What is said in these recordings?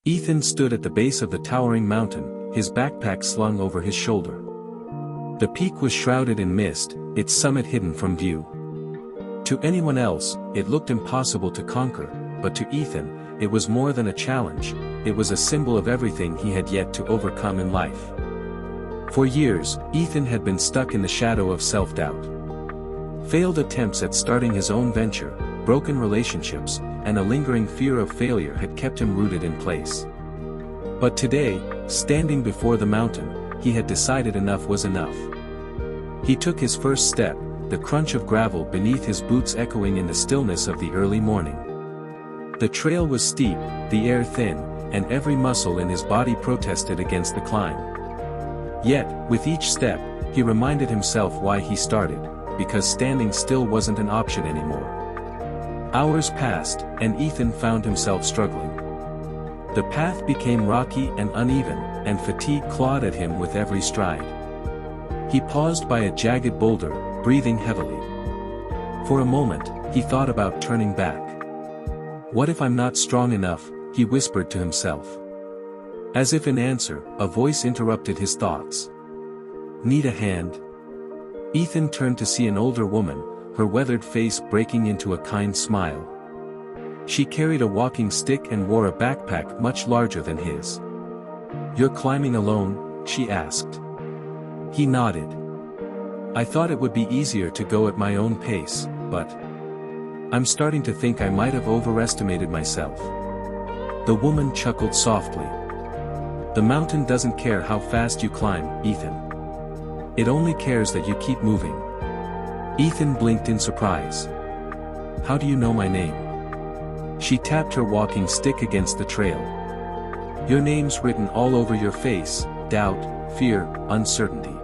Ethan stood at the base of the towering mountain, his backpack slung over his shoulder. The peak was shrouded in mist, its summit hidden from view. To anyone else, it looked impossible to conquer, but to Ethan, it was more than a challenge, it was a symbol of everything he had yet to overcome in life. For years, Ethan had been stuck in the shadow of self-doubt. Failed attempts at starting his own venture, broken relationships, and a lingering fear of failure had kept him rooted in place. But today, standing before the mountain, he had decided enough was enough. He took his first step, the crunch of gravel beneath his boots echoing in the stillness of the early morning. The trail was steep, the air thin, and every muscle in his body protested against the climb. Yet, with each step, he reminded himself why he started, because standing still wasn't an option anymore. Hours passed, and Ethan found himself struggling. The path became rocky and uneven, and fatigue clawed at him with every stride. He paused by a jagged boulder, breathing heavily. For a moment, he thought about turning back. "What if I'm not strong enough?" he whispered to himself. As if in answer, a voice interrupted his thoughts. "Need a hand?" Ethan turned to see an older woman, her weathered face breaking into a kind smile. She carried a walking stick and wore a backpack much larger than his. "You're climbing alone?" she asked. He nodded. "I thought it would be easier to go at my own pace, but I'm starting to think I might have overestimated myself." The woman chuckled softly. "The mountain doesn't care how fast you climb, Ethan. It only cares that you keep moving." Ethan blinked in surprise. "How do you know my name?" She tapped her walking stick against the trail. "Your name's written all over your face, doubt, fear, uncertainty.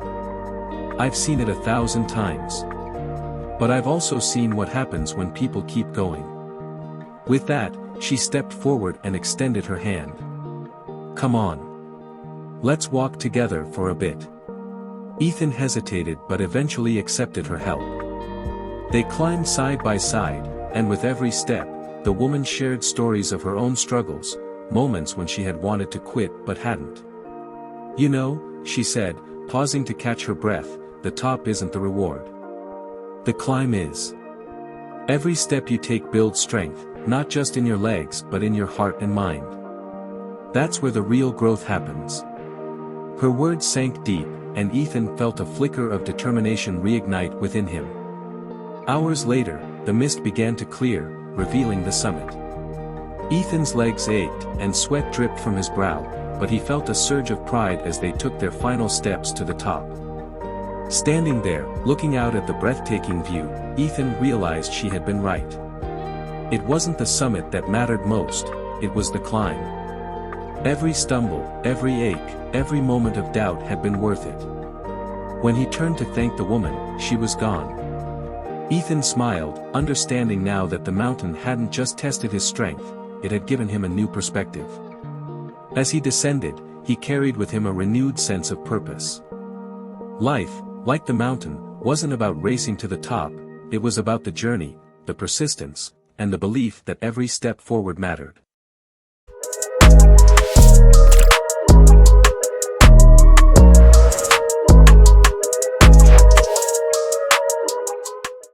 I've seen it 1,000 times. But I've also seen what happens when people keep going." With that, she stepped forward and extended her hand. "Come on. Let's walk together for a bit." Ethan hesitated but eventually accepted her help. They climbed side by side, and with every step, the woman shared stories of her own struggles, moments when she had wanted to quit but hadn't. "You know," she said, pausing to catch her breath, "the top isn't the reward. The climb is. Every step you take builds strength, not just in your legs but in your heart and mind. That's where the real growth happens." Her words sank deep, and Ethan felt a flicker of determination reignite within him. Hours later, the mist began to clear, revealing the summit. Ethan's legs ached, and sweat dripped from his brow, but he felt a surge of pride as they took their final steps to the top. Standing there, looking out at the breathtaking view, Ethan realized she had been right. It wasn't the summit that mattered most, it was the climb. Every stumble, every ache, every moment of doubt had been worth it. When he turned to thank the woman, she was gone. Ethan smiled, understanding now that the mountain hadn't just tested his strength, it had given him a new perspective. As he descended, he carried with him a renewed sense of purpose. Life, like the mountain, wasn't about racing to the top, it was about the journey, the persistence, and the belief that every step forward mattered.